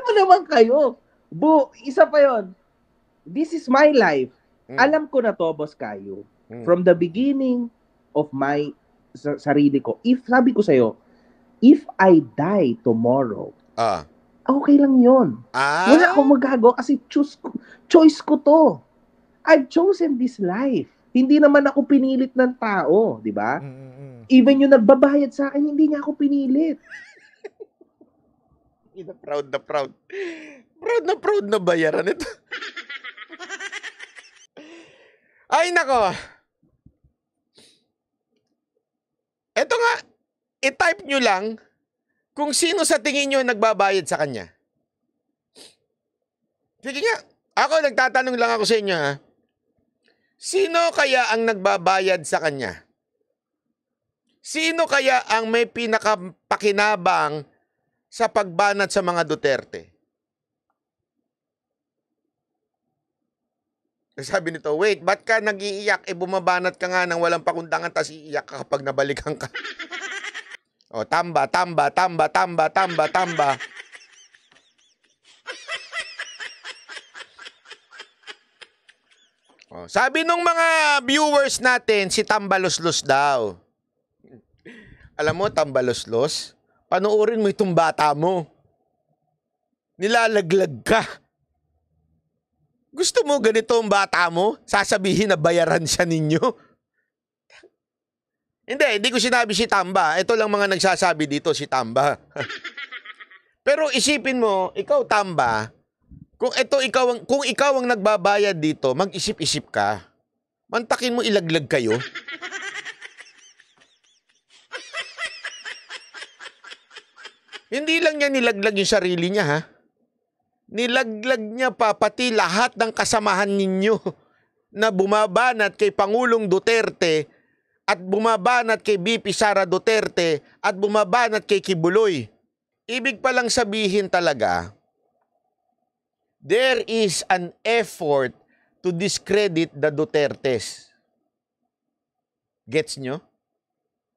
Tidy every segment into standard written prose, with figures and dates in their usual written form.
mo naman kayo? Isa pa yon. This is my life. Alam ko na to, Boss Kayo. From the beginning of my sarili ko. Sabi ko sa'yo, if I die tomorrow, okay lang yon. Wala akong magagawa kasi choice ko to. I've chosen this life. Hindi naman ako pinilit ng tao, di ba? Even yung nagbabayad sa akin, hindi niya ako pinilit. Proud na proud. Proud na bayaran ito. Ay, nako. Ito nga, i-type nyo lang kung sino sa tingin nyo nagbabayad sa kanya. Sige nga, ako nagtatanong lang ako sa inyo ha. Sino kaya ang nagbabayad sa kanya? Sino kaya ang may pinakapakinabang sa pagbanat sa mga Duterte? Sabi nito, wait, ba't ka nag-iiyak? Bumabanat ka nga nang walang pakundangan, tas iiyak ka kapag nabalikan ka. O, tamba. O, sabi nung mga viewers natin, si Tambaloslos daw. Alam mo, Tambaloslos, panoorin mo itong bata mo. Nilalaglag ka. Gusto mo ganito ang bata mo? Sasabihin na bayaran siya ninyo? Hindi ko sinabi si Tamba. Ito lang mga nagsasabi dito si Tamba. Pero isipin mo, ikaw Tamba, kung ikaw ang nagbabayad dito, mag-isip-isip ka. Mantakin mo ilaglag kayo. Hindi lang niya nilaglag yung sarili niya, ha? Nilaglag niya pa pati lahat ng kasamahan ninyo na bumabanat kay Pangulong Duterte at bumabanat kay BP Sara Duterte at bumabanat kay Kibuloy. Ibig palang sabihin talaga, there is an effort to discredit the Dutertes. Gets nyo?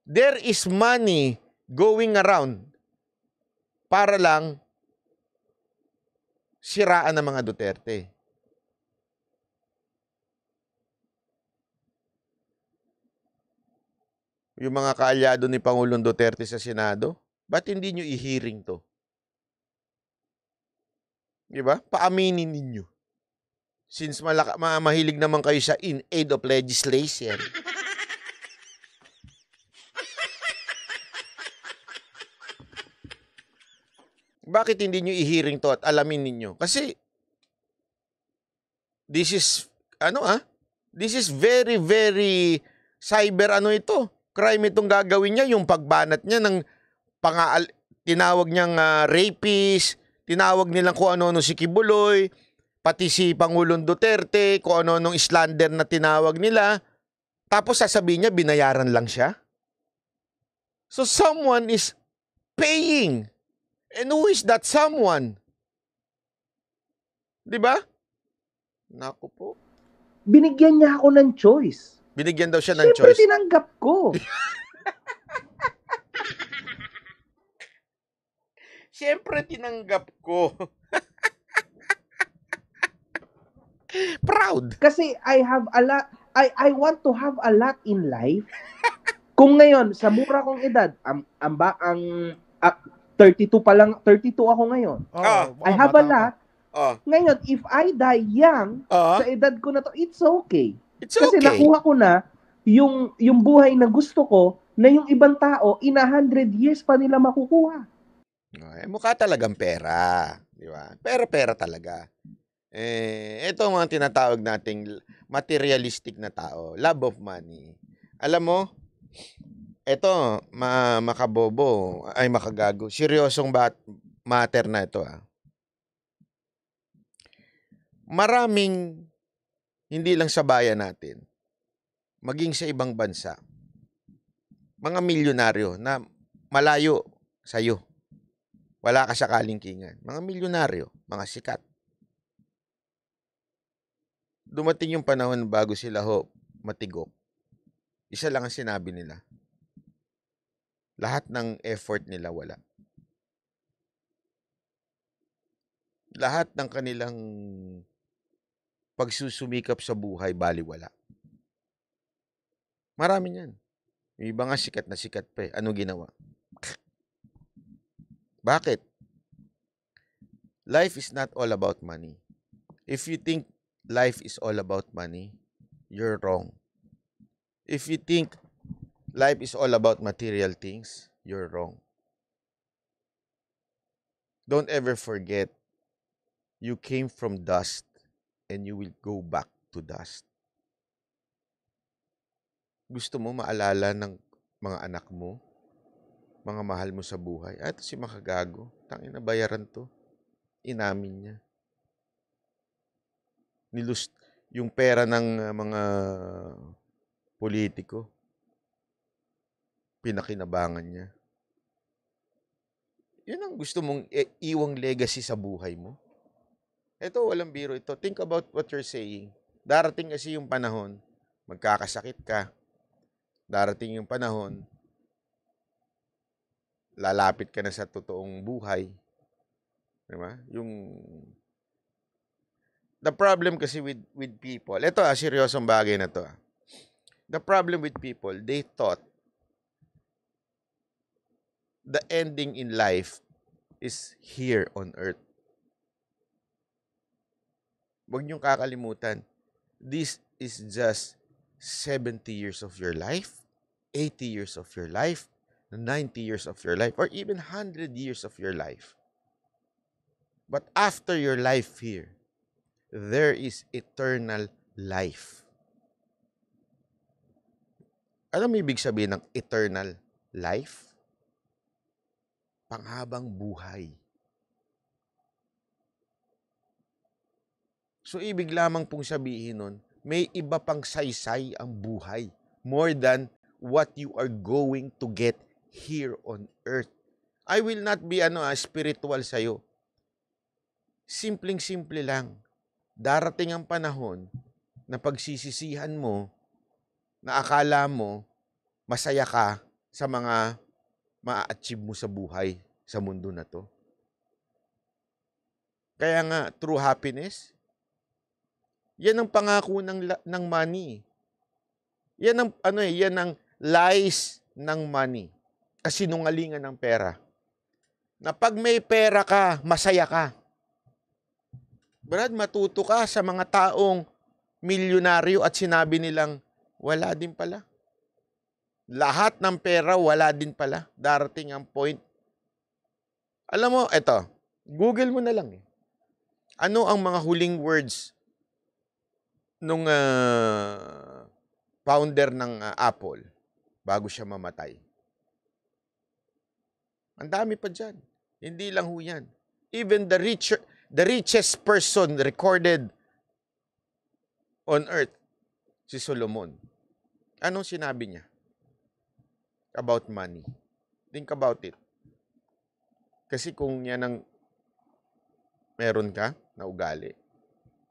There is money going around para lang siraan ng mga Duterte. Yung mga kaalyado ni Pangulong Duterte sa Senado, ba't hindi nyo i-hearing to? Diba? Paaminin ninyo. Since mahilig naman kayo sa in aid of legislation. Bakit hindi nyo i-hearing to at alamin ninyo? Kasi, this is very, very cyber ito. Crime itong gagawin niya, yung pagbanat niya ng tinawag niyang rapist, tinawag nilang kung ano si Kibuloy, pati si Pangulong Duterte, kung ano slander na tinawag nila. Tapos sasabihin niya, binayaran lang siya. So someone is paying. And who is that someone? Diba? Naku po. Binigyan niya ako ng choice. Binigyan daw siya ng choice. Siyempre tinanggap ko. Siyempre tinanggap ko. Proud. Kasi I have a lot, I want to have a lot in life. Kung ngayon, sa mura kong edad, ang 32 pa lang, 32 ako ngayon. I have a lot. Ngayon, if I die young, sa edad ko na to, it's okay. Kasi nakuha ko na yung buhay na gusto ko, na yung ibang tao, in 100 years pa nila makukuha. Mukha talagang pera. Di ba? Pera talaga. Ito ang mga tinatawag nating materialistic na tao. Love of money. Alam mo, ito, makabobo, ay makagago. Seryosong matter na ito. Maraming, hindi lang sa bayan natin, maging sa ibang bansa, mga milyonaryo na malayo sa'yo. Wala ka sa kalingkingan. Mga milyonaryo, mga sikat. Dumating yung panahon bago sila matigok. Isa lang ang sinabi nila. Lahat ng effort nila wala. lahat ng kanilang pagsusumikap sa buhay, baliwala. Marami niyan. Yung iba nga sikat na sikat pa eh. Ano ginawa? Bakit? Life is not all about money. If you think life is all about money, you're wrong. If you think life is all about material things, you're wrong. Don't ever forget, you came from dust and you will go back to dust. Gusto mo maalala ng mga anak mo, mga mahal mo sa buhay, ito si makagago, tangina bayaran to. Inamin niya. Yung pera ng mga politiko, pinakinabangan niya. Yun ang gusto mong iwang legacy sa buhay mo. Ito, walang biro ito. Think about what you're saying. Darating kasi yung panahon, magkakasakit ka. Darating yung panahon, lalapit ka na sa totoong buhay. Diba? The problem kasi with people, ito seryosong bagay na to. The problem with people, they thought the ending in life is here on earth. Huwag niyong kakalimutan, this is just 70 years of your life, 80 years of your life, 90 years of your life, or even 100 years of your life. But after your life here, there is eternal life. Alam mo ibig sabihin ng eternal life? Panghabang buhay. So, ibig lamang pong sabihin nun, may iba pang saysay ang buhay more than what you are going to get here on earth. I will not be spiritual sa'yo. Simpleng-simple lang. Darating ang panahon na pagsisisihan mo, na akala mo, masaya ka sa mga ma-achieve mo sa buhay, sa mundo na to. Kaya nga, true happiness, yan ang pangako ng money. Yan ang lies ng money. Kasinungalingan ng pera. Na pag may pera ka, masaya ka. Brad, matuto ka sa mga taong milyonaryo at sinabi nilang, wala din pala. Lahat ng pera, wala din pala. Darating ang point. Alam mo, eto, Google mo na lang eh. Ano ang mga huling words nung founder ng Apple bago siya mamatay? Ang dami pa dyan. Hindi lang ho yan. Even the richest person recorded on earth, si Solomon. Anong sinabi niya about money? Think about it. Kasi kung yan ang meron ka na ugali,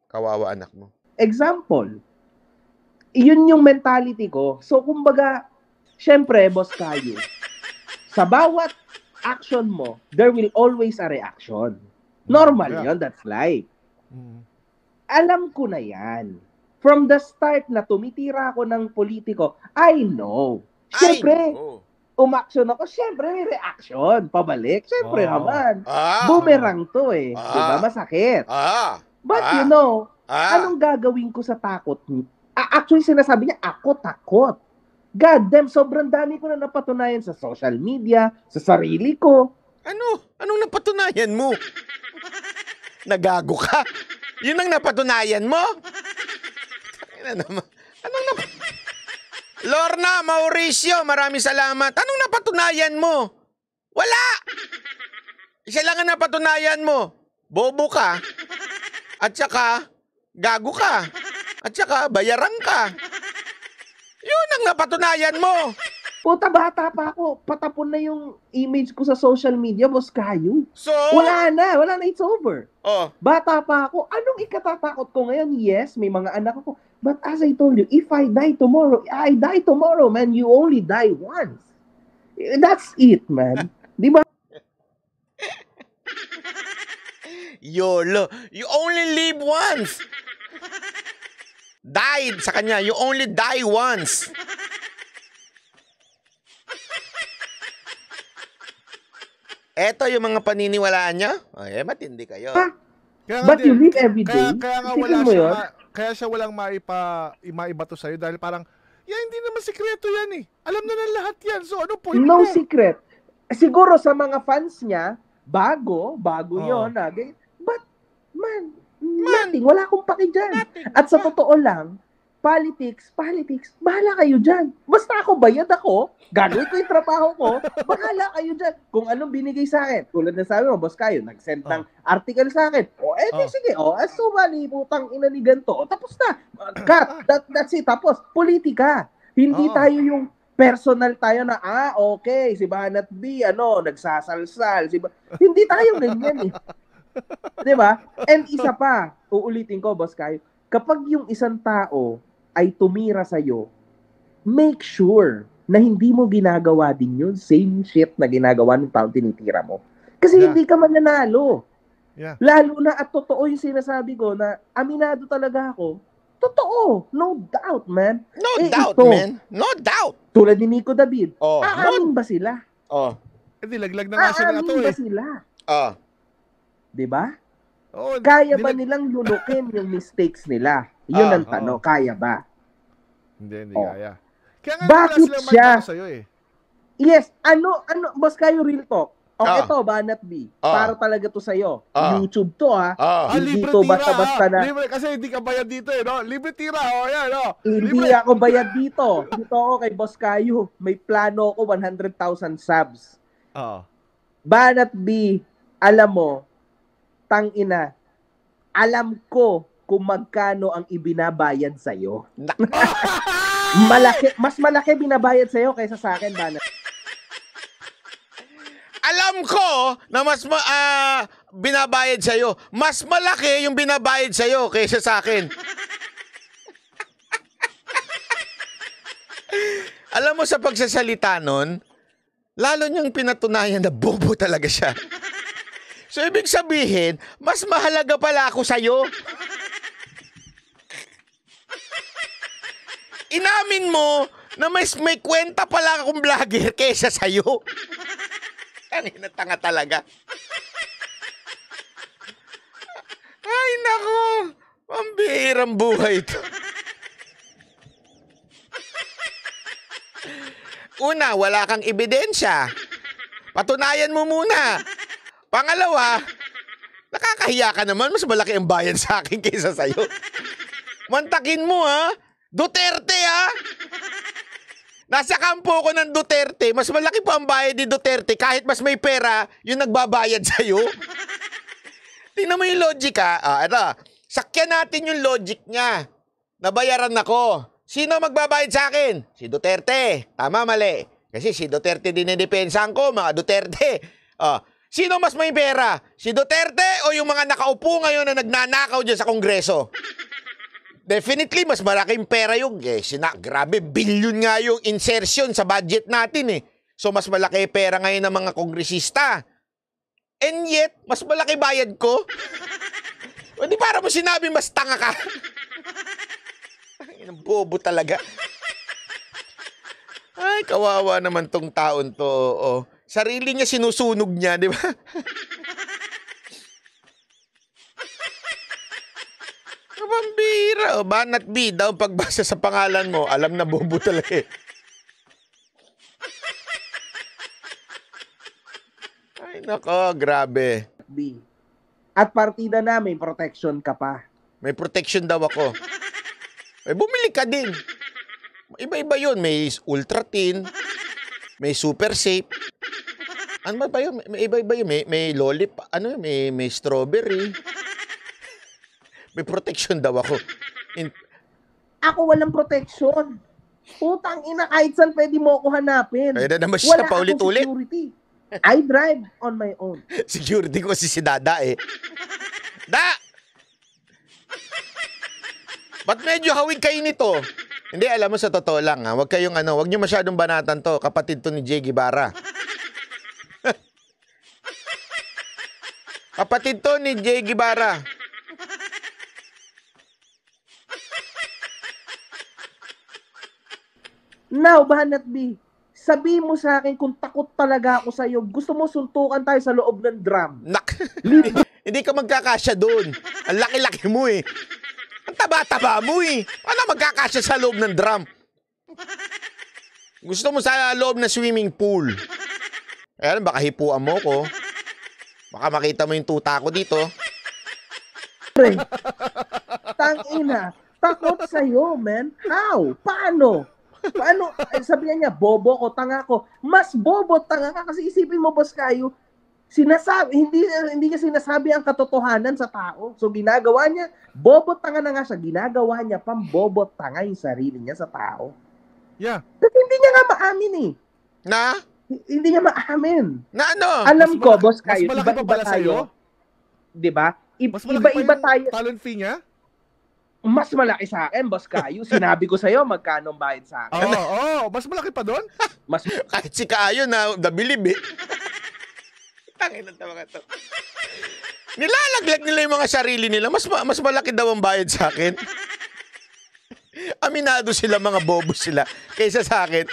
kawawa anak mo. Example, yun yung mentality ko. So, kumbaga, syempre, boss kayo, sa bawat action mo, there will always a reaction. Normal yun, that's life. Alam ko na yan. From the start na tumitira ako ng politiko, I know. Syempre, umaksyon ako, syempre may reaction. Pabalik, syempre naman. Boomerang to eh. Diba? Masakit. But you know, anong gagawin ko sa takot? Actually, sinasabi niya, ako takot. God damn, sobrang dami ko na napatunayan sa social media, sa sarili ko. Anong napatunayan mo? Nagago ka? Yun ang napatunayan mo? Lorna, Mauricio, maraming salamat. Anong napatunayan mo? Wala! Isa lang ang napatunayan mo. Bobo ka. At saka, gago ka. At saka, bayarang ka. Yun ang napatunayan mo. Puta, bata pa ako. Patapon na yung image ko sa social media, boss kayo. So? Wala na, it's over. Oh. Bata pa ako. Anong ikatatakot ko ngayon? Yes, may mga anak ako. But as I told you, if I die tomorrow, I die tomorrow, man. You only die once. That's it, man. Di ba? YOLO. You only live once. Died sa kanya. You only die once. Eto yung mga paniniwalaan niya. Ay, matindi kayo. But you live every day. Kaya nga kaya siya walang maibato sa'yo dahil parang, hindi naman sikreto yan eh. Alam na ng lahat yan. So ano point No mo? secret. Siguro sa mga fans niya, bago yon. But, nothing. Wala akong paki dyan. At sa totoo lang, politics, bahala kayo dyan. Basta ako, bayad ako, gagawin ko yung trabaho ko, bahala kayo dyan. Kung anong binigay sa akin, tulad na sabi mo, boss kayo, nag-send ng article sa akin, sige, bali, putang ina ni ganito, tapos na, cut, that's it, tapos, politika. Hindi tayo yung personal tayo na, okay, si Banat B, nagsasalsal, hindi tayo ganyan eh. Diba? And isa pa, uulitin ko, boss kayo, kapag yung isang tao ay tumira sa'yo, make sure na hindi mo ginagawa din yun, same shit na ginagawa ng tao tinitira mo. Kasi hindi ka mananalo. Yeah. Lalo na at totoo yung sinasabi ko na aminado talaga ako. Totoo. No doubt, man. No doubt, man. No doubt. Tulad ni Nico David. Aamin ba sila? Hindi, laglag na nga siya na ito ba sila? Diba? Kaya ba nilang lunukin yung mistakes nila? Yun ang tanong. Kaya ba? Hindi kaya. Kaya nga bakit siya? Sa'yo eh. Yes. Boss kayo real talk. Ito, Banat B. Para talaga to sa'yo. YouTube to, Hindi to basta-basta na. Libre, kasi hindi ka bayad dito eh, no? Libre tira, yan, no? Hindi ako bayad dito. Dito ako kay Boss Kayo. May plano ako 100,000 subs. Banat B, alam mo, tangina, alam ko kung magkano ang ibinabayad sa'yo. Mas malaki binabayad sa'yo kaysa sa akin, Banat. Alam ko na mas binabayad sa'yo. Mas malaki yung binabayad sa'yo kaysa sa akin. Alam mo, sa pagsasalita nun, lalo niyang pinatunayan na bobo talaga siya. So, ibig sabihin, mas mahalaga pala ako sa'yo. Inamin mo na may kwenta pala akong vlogger kaysa sa'yo. Tanga talaga. Ay, nako. Pambihirang buhay ito. Una, wala kang ebidensya. Patunayan mo muna. Pangalawa, nakakahiya ka naman. Mas malaki ang bayad sa akin kaysa sa'yo. Mantakin mo, Duterte, Nasa kampo ko ng Duterte, mas malaki pa ang bayad ni Duterte kahit mas may pera yung nagbabayad sa'yo. Tingnan mo yung logic, Ito, sakyan natin yung logic niya. Nabayaran ako. Sino magbabayad sa akin? Si Duterte. Tama, mali. Kasi si Duterte dinidepensahan ko, mga Duterte. Sino mas may pera? Si Duterte o yung mga nakaupo ngayon na nagnanakaw dyan sa Kongreso? Definitely, mas malaking pera yung, grabe, billion nga yung insertion sa budget natin So, mas malaki pera ngayon ng mga kongresista. And yet, mas malaki bayad ko. O di para mo sinabi, mas tanga ka. Ang bobo talaga. Ay, kawawa naman tong taon to. Sarili niya sinusunog niya, di ba? Pambira. Banat B daw pagbasa sa pangalan mo. Alam na bobo talaga Ay, nako, grabe. B. At partida na, may protection ka pa. May protection daw ako. Bumili ka din. Iba-iba yun. May ultra thin. May super safe. Ano ba yun? May iba-iba yun. May lollipop. May strawberry. May protection daw ako. Ako walang protection. Putang ina, kahit saan pwede mo ako hanapin. Kaya na naman siya paulit-ulit. Security. I drive on my own. Security ko si Dada Da! Ba't medyo hawig kayo nito? Hindi, alam mo, sa totoo lang, Huwag kayong huwag niyo masyadong banatan to. Kapatid to ni Jay Guevara. Kapatid to ni Jay Guevara. Now, Banat B, sabi mo sa akin kung takot talaga ako sa'yo, gusto mo suntukan tayo sa loob ng drum. Hindi ka magkakasya doon. Ang laki-laki mo eh. Ang taba-taba mo eh. Ano magkakasya sa loob ng drum? Gusto mo sa loob na swimming pool. Ayan, baka hipuan mo ko. Baka makita mo yung tuta ko dito. Pre, tangina, takot sa'yo, man. How? Paano? Paano? Sabihan niya, bobo ko, tanga ko. Mas bobo, tanga ka. Kasi isipin mo, Boss Kayo, hindi niya sinasabi ang katotohanan sa tao. So, ginagawa niya, bobo, tanga na nga siya. Ginagawa niya pang bobo, tanga yung sarili niya sa tao. Yeah. Kasi hindi niya nga maamin eh. Na? Hindi niya maamin. Na ano? Alam ko, Boss Kayo, mas malaki pa iba-iba pala tayo. sa'yo? Diba? Mas malaki Iba-iba pa tayo. yung talent fee niya? Mas malaki sa akin, Boss Kayo. Sinabi ko sa'yo, magkano ang bayad sa akin. Oo, mas malaki pa doon? Mas Kahit si Kayo na nabilib eh. Tangin na mga to. Nilalaglag nila yung mga sarili nila. Mas malaki daw ang bayad sa akin. Aminado sila, mga bobo sila. Kaysa sa akin.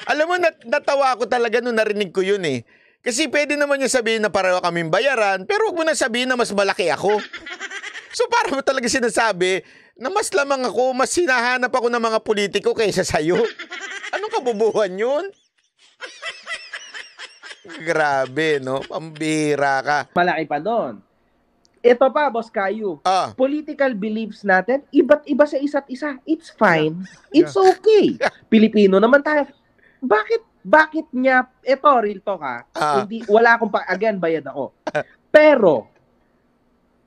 Alam mo, natawa ko talaga nung narinig ko yun eh. Kasi pwede naman yung sabihin na pareho kaming bayaran, pero huwag mo na sabihin na mas malaki ako. So para mo talaga sinasabi na mas lamang ako, mas hinahanap ako ng mga politiko kaysa sa'yo. Anong kabubuhan yun? Grabe, no? Pambira ka. malaki pa doon. Ito pa, Boss Kayo. Political beliefs natin, iba't iba sa isa't isa. It's fine. It's okay. Pilipino naman tayo. Bakit niya, ito, real talk ha, wala akong again, bayad ako. Pero,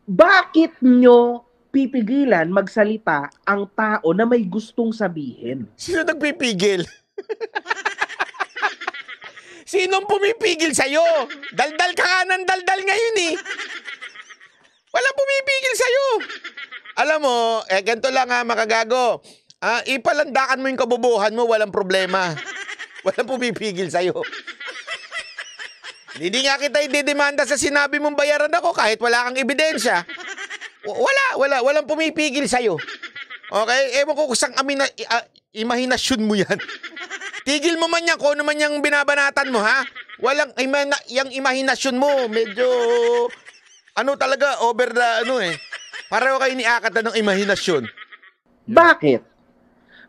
bakit nyo pipigilan magsalita ang tao na may gustong sabihin? Sino nagpipigil? Sinong pumipigil sa'yo? Daldal ka nga ng daldal ngayon eh. Walang pumipigil sa'yo. Alam mo, ganito lang ha, makagago. Ipalandakan mo yung kabubuhan mo, walang problema. Walang pumipigil sa'yo. Hindi nga kita ididemanda sa sinabi mong bayaran ako kahit wala kang ebidensya. Walang pumipigil sa'yo. Okay? Ewan ko kusang imahinasyon mo yan. Tigil mo man yan kung ano man yung binabanatan mo, ha? Walang, yung imahinasyon mo, medyo, talaga, over the, pareho kayo ni Akata ng imahinasyon. Bakit?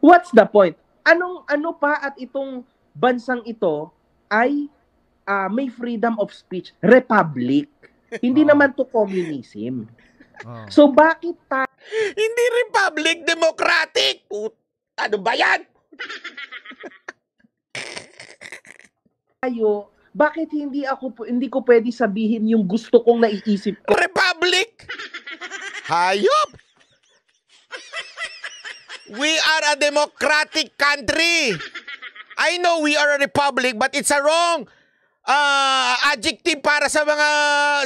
What's the point? Ano pa at itong bansang ito ay may freedom of speech, republic. Hindi naman to communism. So bakit Hindi republic, democratic. Ano ba yan? Bakit hindi ko pwede sabihin yung gusto kong naiisip ko? Republic? Hayop! We are a democratic country. I know we are a republic, but it's a wrong adjective para sa mga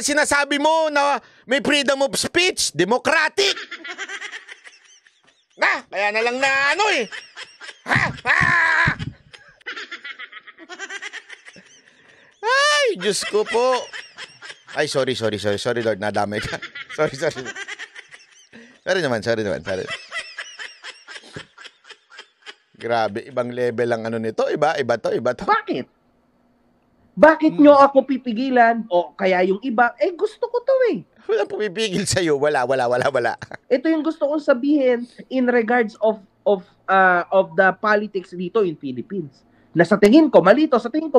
sinasabi mo na may freedom of speech. Democratic. Kaya na lang na eh. Ay, Diyos ko po. Ay, sorry, Lord, nadamay ka. Sorry. Sorry naman. Grabe, ibang level ang nito. Iba to. Bakit? Bakit nyo ako pipigilan? O kaya yung iba, gusto ko to eh. Walang pumipigil sa'yo. Wala. Ito yung gusto kong sabihin in regards of the politics dito in Philippines. Na sa tingin ko malito, sa tingin ko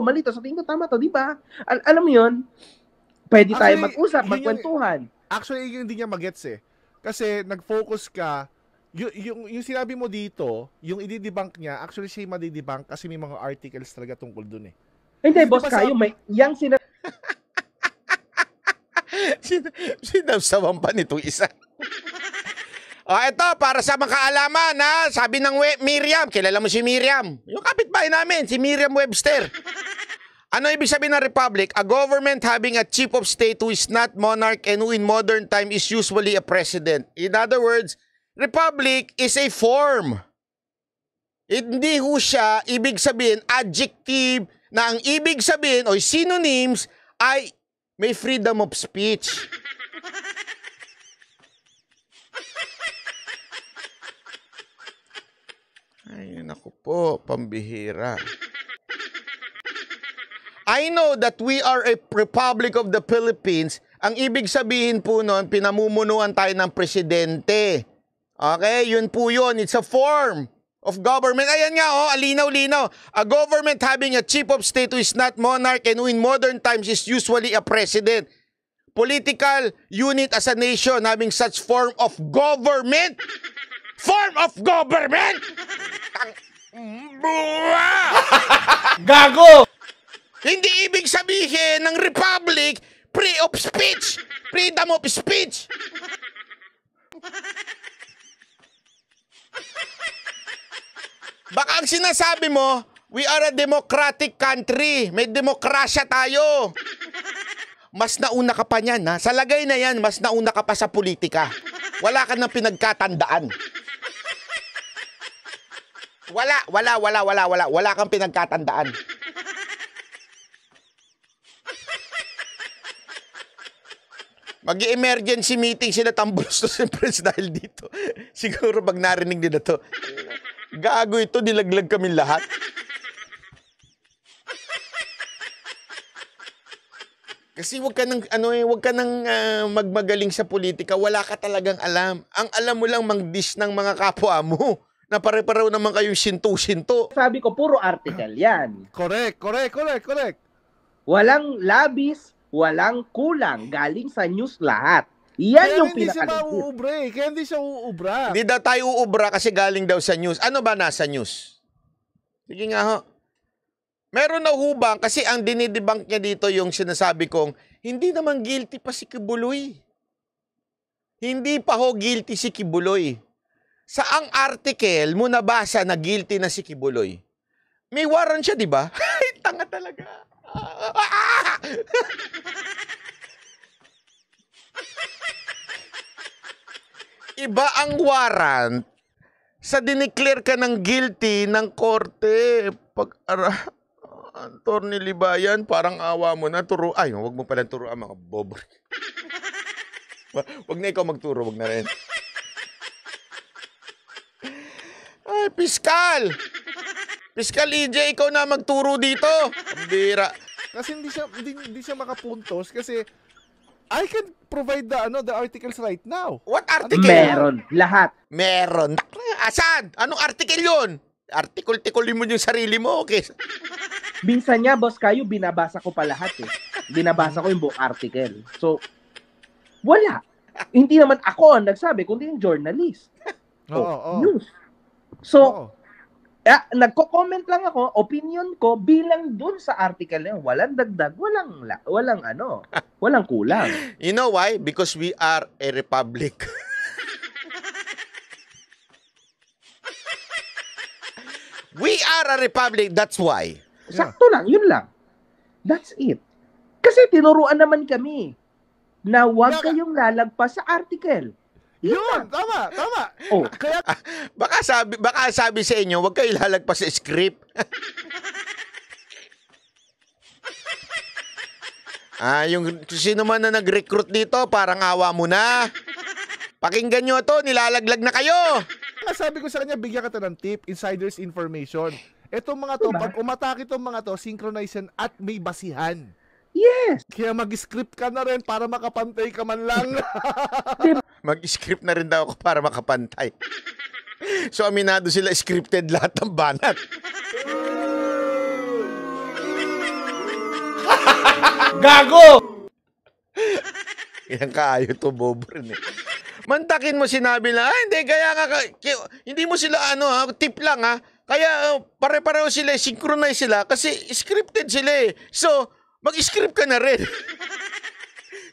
tama to, di ba? Alam mo yun, pwede tayo mag-usap, magkwentuhan. Actually, hindi niya magets eh. Kasi nag-focus ka, yung sinabi mo dito, yung i-debunk niya, actually siya yung madidebunk kasi may mga articles talaga tungkol dun eh. Hindi, Boss Kayo, may yang Sinabsawan pa nitong isa. Ito, para sa mga kaalaman, sabi ng Miriam, kilala mo si Miriam? Yung kapitbahay namin, si Miriam Webster. Ano ibig sabihin ng republic? A government having a chief of state who is not monarch and who in modern time is usually a president. In other words, republic is a form. Hindi ho siya, ibig sabihin, adjective, na ang ibig sabihin o synonyms ay may freedom of speech. naku po, pambihira. I know that we are a Republic of the Philippines. Ang ibig sabihin po nun, pinamumunuan tayo ng presidente. Okay, yun po yun. It's a form of government. Ayan nga, oh, alinaw-linaw. A government having a chief of state who is not monarch and who in modern times is usually a president. Political unit as a nation having such form of government. Form of government! Gago! Hindi ibig sabihin ng republic, free of speech. Freedom of speech. Baka ang sinasabi mo, we are a democratic country. May demokrasya tayo. Mas nauna ka pa niyan, ha? Sa lagay na yan, mas nauna ka pa sa politika. Wala ka nang pinagkatandaan. Wala kang pinagkatandaan. Mag-emergency meeting sila tambulos to siyempre dahil dito. Siguro pag narinig nila to, gago ito, nilaglag kami lahat. Kasi wag ka nang magmagaling sa politika, wala ka talagang alam. Ang alam mo lang mang-dish ng mga kapwa mo. Na pare-pareho naman kayong sinto-sinto. Sabi ko, puro article yan. Correct. Walang labis, walang kulang. Galing sa news lahat. Yan Kaya yung hindi siya pinaka-legit. mauubra eh. Kaya hindi siya uubra. Hindi daw tayo uubra kasi galing daw sa news. Ano ba nasa news? Sige nga ho. Meron na hubang kasi ang dinidebunk niya dito yung sinasabi kong hindi naman guilty pa si Kibuloy. Hindi pa ho guilty si Kibuloy. Saang article mo nabasa na guilty na si Kibuloy? May warrant siya, di ba? Tanga talaga. Iba ang warrant sa dineclare ka ng guilty ng korte. Attorney Libayan, parang awa mo na. Ay, wag mo palang turo ang mga bobo. Wag na ikaw magturo, wag na rin. Ay, Piskal! Piskal EJ, ikaw na magturo dito. Bira. Kasi hindi siya makapuntos kasi I can provide the articles right now. What article? Meron. Lahat. Meron. Asan? Anong article yun? Article-tikulin mo yung sarili mo. Okay. Minsan niya, boss kayo, binabasa ko pa lahat eh. Binabasa ko yung buong article. So, wala. Hindi naman ako ang nagsabi, kundi yung journalist. News. So, nagko-comment lang ako, opinion ko bilang dun sa article na yun. Walang dagdag, walang kulang. You know why? Because we are a republic. We are a republic, that's why. Sakto lang, yun lang. That's it. Kasi tinuruan naman kami na huwag kayong lalagpas sa article. Yun, tama. Oh. Kaya baka sabi sa inyo, huwag kayo lalagpas sa script. Yung sino man na nag-recruit dito, parang awa mo na. Pakinggan nyo to, nilalaglag na kayo. sabi ko sa kanya, bigyan ka ng tip, insider's information. Etong mga to, pag umatake itong mga to, synchronize yan at may basihan. Yes! Kaya mag-script ka na rin para makapantay ka man lang. Mag-script na rin daw ako para makapantay. So, aminado sila, scripted lahat ng banat. Gago! Yan kaayo to, bobo rin eh. Mantakin mo sinabi na, hindi, kaya nga, hindi mo sila, tip lang kaya pare-pareho sila, synchronize sila, kasi scripted sila eh. So, mag-script ka na rin.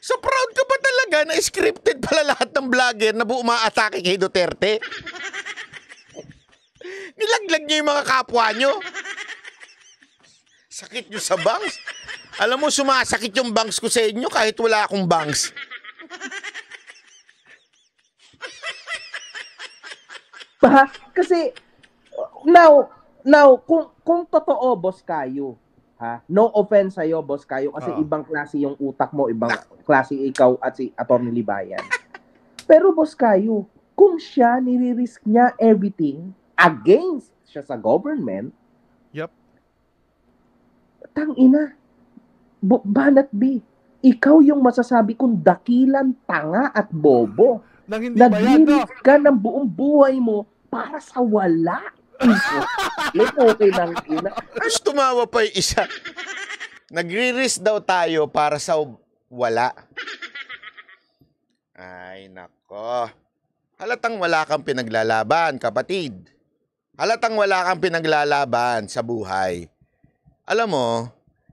So, proud ka ba talaga na scripted pala lahat ng vlogger na umaatake kay Duterte? Nilaglag niyo yung mga kapwa nyo. Sakit nyo sa bangs. Alam mo, sumasakit yung bangs ko sa inyo kahit wala akong bangs. Kasi, now kung totoo, boss kayo, no offense sa'yo, boss kayo, kasi ibang klase yung utak mo, ibang klase ikaw at si Atty. Libayan. Pero boss kayo, kung siya nire-risk niya everything against siya sa government, Yup. tangina, Banat B, ikaw yung masasabi kong dakilan, tanga at bobo. Nang hindi bayad, no? Nag-risk ka ng buong buhay mo para sa wala. Okay ng ina. Tapos tumawa pa yung isa. Nagre-risk daw tayo para sa wala. Ay, nako. Halatang wala kang pinaglalaban, kapatid. Halatang wala kang pinaglalaban sa buhay. Alam mo,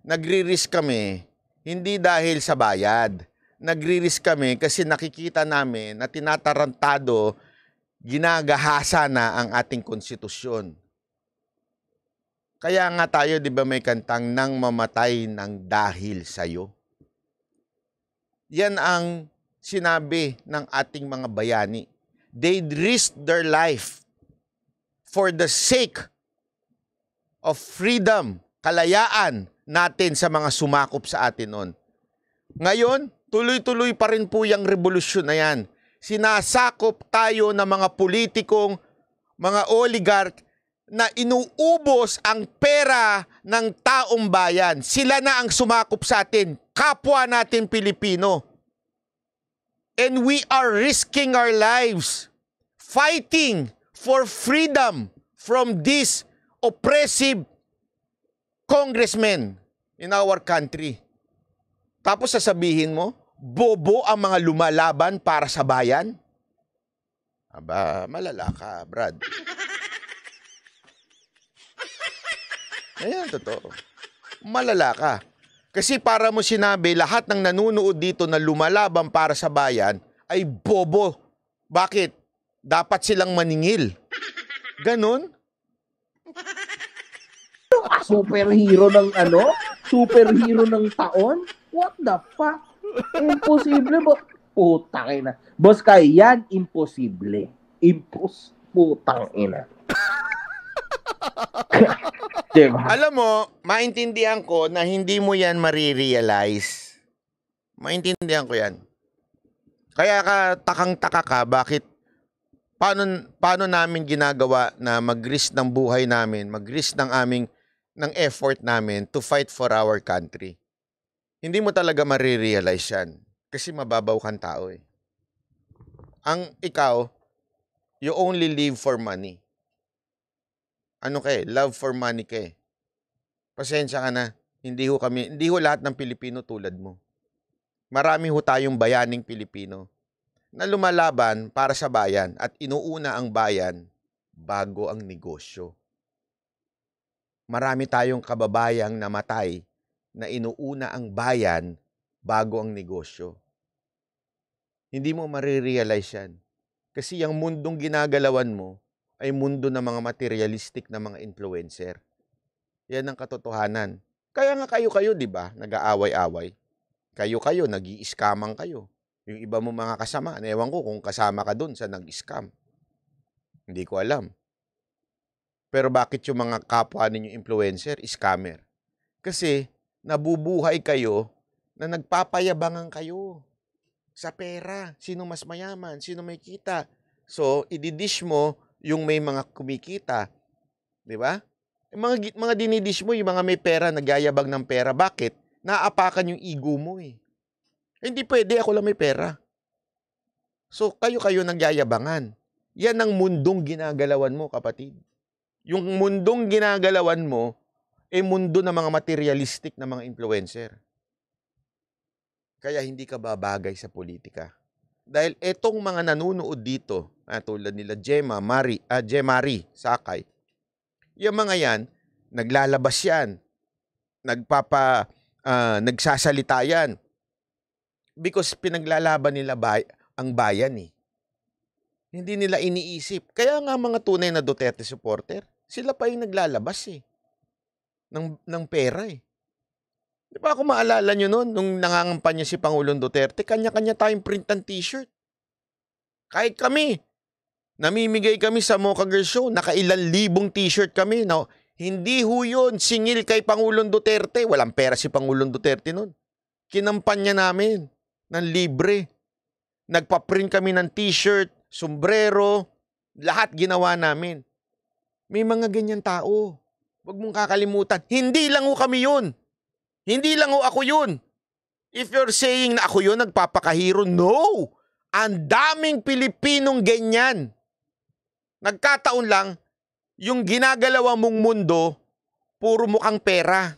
nagre-risk kami hindi dahil sa bayad. Nagre-risk kami kasi nakikita namin na tinatarantado, ginagahasa na ang ating konstitusyon. Kaya nga tayo, di ba may kantang nang mamatay ng dahil sa'yo? Yan ang sinabi ng ating mga bayani. They risked their life for the sake of freedom, kalayaan natin sa mga sumakop sa atin noon. Ngayon, tuloy-tuloy pa rin po yung revolusyon na yan. Sinasakop tayo ng mga politikong, mga oligarch, na inuubos ang pera ng taong bayan. Sila na ang sumakop sa atin, kapwa natin Pilipino. And we are risking our lives fighting for freedom from these oppressive congressmen in our country. Tapos sasabihin mo, bobo ang mga lumalaban para sa bayan? Aba, malala ka, Brad. Ayan, totoo. Malala ka. Kasi para mo sinabi, lahat ng nanunood dito na lumalaban para sa bayan ay bobo. Bakit? Dapat silang maningil. Ganon? Superhero ng ano? Superhero ng taon? What the fuck? Imposible ba? Putang ina. Boss Kai, yan imposible. Putang ina. Diba? Alam mo, maintindihan ko na hindi mo yan marirealize. Maintindihan ko yan. Kaya ka takang-taka ka, bakit paano namin ginagawa na mag-risk ng buhay namin, mag-risk ng effort namin to fight for our country. Hindi mo talaga marirealize yan. Kasi mababaw kang tao eh. Ang ikaw, you only live for money. Ano ka eh? Love for money ka eh. Pasensya ka na. Hindi ho lahat ng Pilipino tulad mo. Marami ho tayong bayaning Pilipino na lumalaban para sa bayan at inuuna ang bayan bago ang negosyo. Marami tayong kababayang namatay na inuuna ang bayan bago ang negosyo. Hindi mo marirealize yan. Kasi yung mundong ginagalawan mo ay mundo ng mga materialistic na mga influencer. Yan ang katotohanan. Kaya nga kayo, di ba, nag-aaway-away. Kayo, nag-i-scamang kayo. Yung iba mo mga kasama, ewan ko kung kasama ka dun sa nag-scam. Hindi ko alam. Pero bakit yung mga kapwa ninyong influencer, scammer? Kasi nabubuhay kayo na nagpapayabangan kayo sa pera. Sino mas mayaman? Sino may kita? So, ididish mo yung may mga kumikita. Di ba? Yung mga dinidish mo, yung mga may pera, nagyayabang ng pera. Bakit? Naapakan yung ego mo eh. Hindi pwede, ako lang may pera. So, kayo nagyayabangan. Yan ang mundong ginagalawan mo, kapatid. Yung mundong ginagalawan mo, mundo ng mga materialistic na mga influencer. Kaya hindi ka babagay sa politika. Dahil etong mga nanunood dito, tulad nila Jemari Sakay, yung mga yan, naglalabas yan, nagsasalita yan, because pinaglalaban nila ang bayan eh. Hindi nila iniisip. Kaya nga mga tunay na Duterte supporter, sila pa yung naglalabas eh, ng pera eh. Di ba ako maalala nyo noon, nung nangangampanya si Pangulong Duterte, kanya-kanya tayong print ng t-shirt. Kahit kami, namimigay kami sa Mocha Girl Show, nakailan libong t-shirt kami. No? Hindi ho yun, singil kay Pangulong Duterte. Walang pera si Pangulong Duterte noon. Kinampanya namin ng libre. Nagpa-print kami ng t-shirt, sombrero, lahat ginawa namin. May mga ganyan tao. Huwag mong kakalimutan. Hindi lang ho kami yun. Hindi lang ho ako yun. If you're saying na ako yun, nagpapakahiro, no! Ang daming Pilipinong ganyan. Nagkataon lang, yung ginagalawa mong mundo, puro mukhang pera.